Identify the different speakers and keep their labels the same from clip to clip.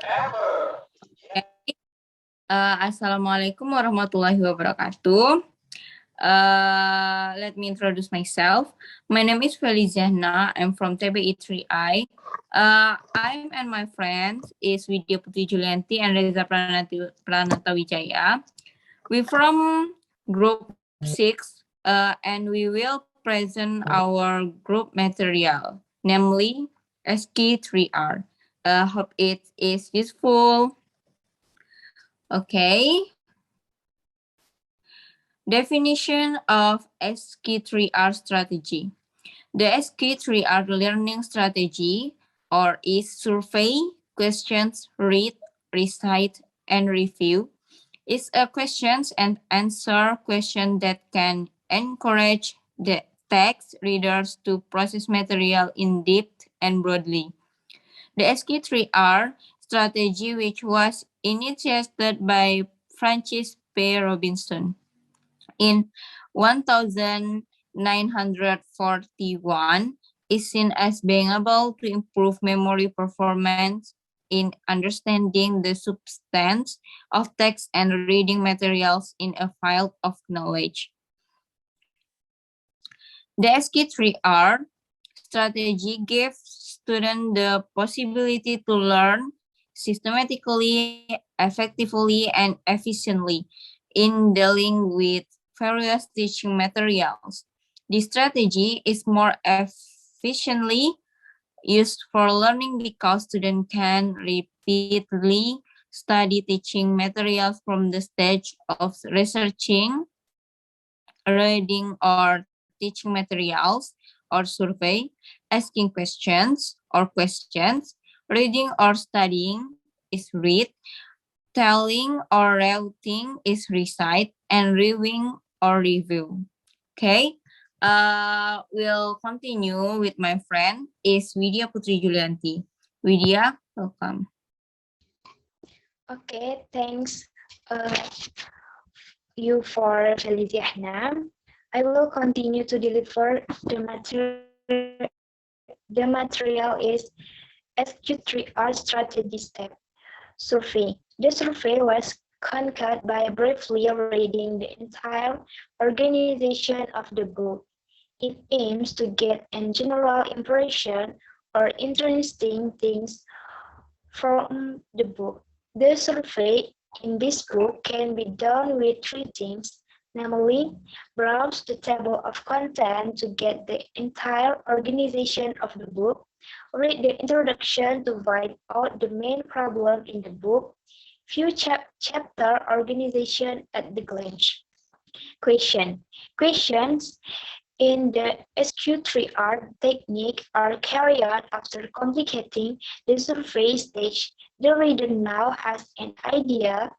Speaker 1: Okay. Assalamualaikum warahmatullahi wabarakatuh. Let me introduce myself. My name is Felly Ziahna. I'm from SQ3R. I'm and my friends is Widia, Putri, Julianti, and Reza, Pranata, Wijaya. We're from group 6, and we will present our group material, namely SQ3R. Hope it is useful. Okay. Definition of SQ3R strategy. The SQ3R learning strategy or is survey, questions, read, recite, and review. Is a questions and answer question that can encourage the text readers to process material in depth and broadly. The SQ3R strategy, which was initiated by Francis P. Robinson in 1941, is seen as being able to improve memory performance in understanding the substance of text and reading materials in a field of knowledge. The SQ3R strategy gives students the possibility to learn systematically, effectively, and efficiently in dealing with various teaching materials. This strategy is more efficiently used for learning because students can repeatedly study teaching materials from the stage of researching, reading or teaching materials or survey, asking questions, reading or studying is read, telling or routing is recite, and reviewing or review. Okay. We'll continue with my friend is Widia Putri Julianti. Widia, welcome.
Speaker 2: Okay, thanks you for Felly Ziahna. I will continue to deliver the material is SQ3R strategy step survey. The survey was conducted by briefly reading the entire organization of the book. It aims to get a general impression or interesting things from the book. The survey in this book can be done with three things, namely, browse the table of content to get the entire organization of the book, read the introduction to find out the main problem in the book, view chapter organization at the glance. Questions in the SQ3R technique are carried out after completing the survey stage. The reader now has an idea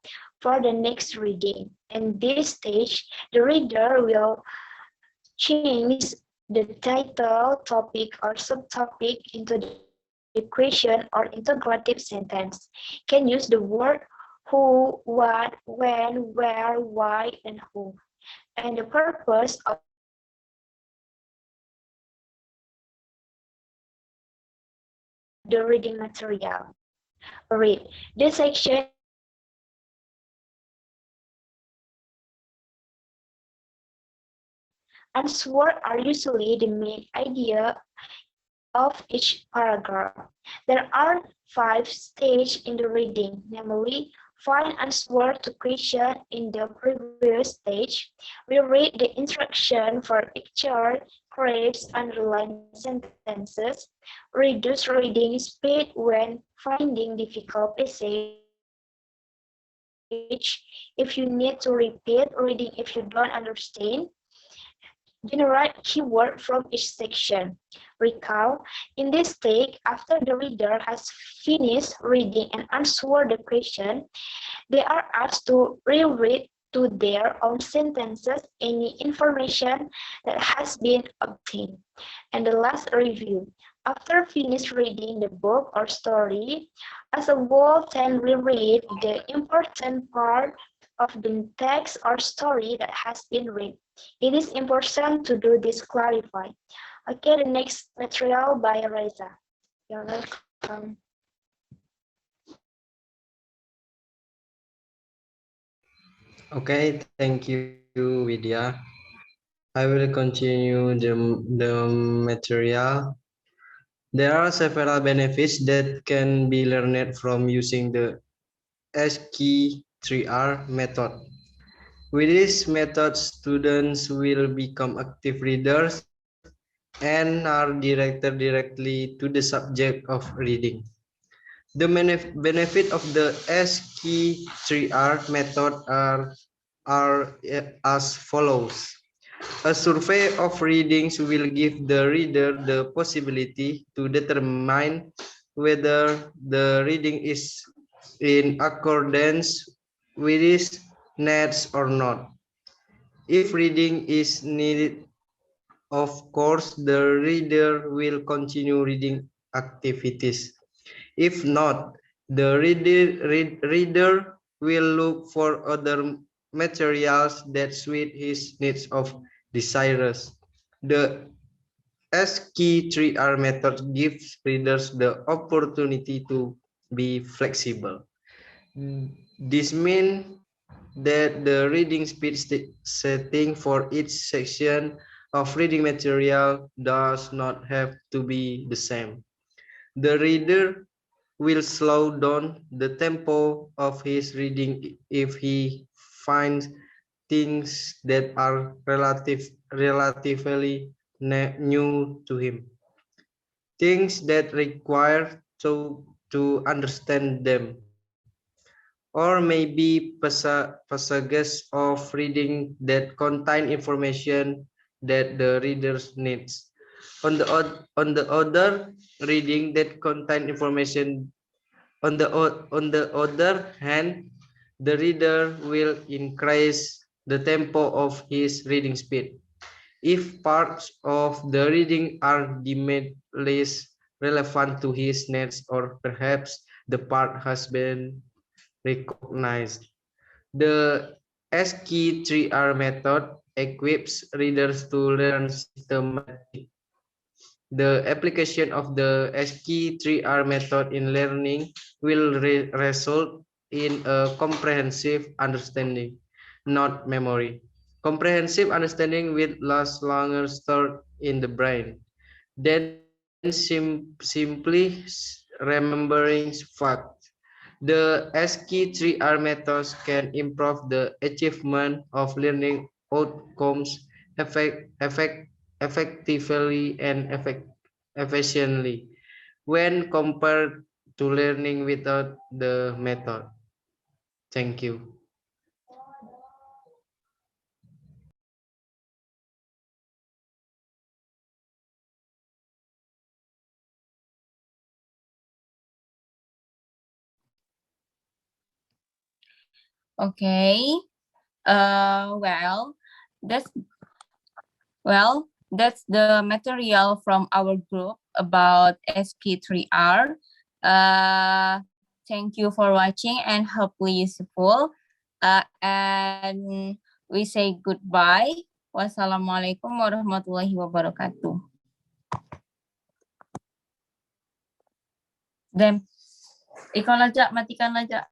Speaker 2: for the next reading. In this stage, the reader will change the title, topic, or subtopic into the question or interrogative sentence. Can use the word who, what, when, where, why, and who. And the purpose of the reading material. Read. This section answers are usually the main idea of each paragraph. There are 5 stages in the reading, namely, find answer to question in the previous stage. We read the instruction for picture, graphs, underline sentences. Reduce reading speed when finding difficult passage. If you need to repeat reading if you don't understand. Generate keyword from each section. Recall, in this stage, after the reader has finished reading and answered the question, they are asked to reread to their own sentences any information that has been obtained. And the last review. After finish reading the book or story, as a whole, then reread the important part of the text or story that has been read. It is important to do this clarify. Okay, the next material by Reza. You're welcome.
Speaker 3: Okay, thank you, Widia. I will continue the material. There are several benefits that can be learned from using the SQ3R method. With this method, students will become active readers and are directed directly to the subject of reading. The benefit of the SQ3R method are as follows. A survey of readings will give the reader the possibility to determine whether the reading is in accordance with his needs or not. If reading is needed, of course, the reader will continue reading activities. If not, the reader will look for other materials that suit his needs of desires. The SQ3R method gives readers the opportunity to be flexible. This means that the reading speed setting for each section of reading material does not have to be the same. The reader will slow down the tempo of his reading if he finds things that are relatively new to him. Things that require to understand them, or maybe passages of reading that contain information that the reader needs. On the other, reading that contain information on the other hand, the reader will increase the tempo of his reading speed. If parts of the reading are deemed less relevant to his needs, or perhaps the part has been recognized. The SQ3R method equips readers to learn systematically. The application of the SQ3R method in learning will result in a comprehensive understanding, not memory. Comprehensive understanding will last longer stored in the brain than simply remembering facts. The SQ3R methods can improve the achievement of learning outcomes effectively and efficiently when compared to learning without the method. Thank you.
Speaker 1: Okay. Well, that's that's the material from our group about SQ3R. Thank you for watching and hopefully useful. And we say goodbye. Wassalamualaikum warahmatullahi wabarakatuh. Dan, ikon aja, matikan aja.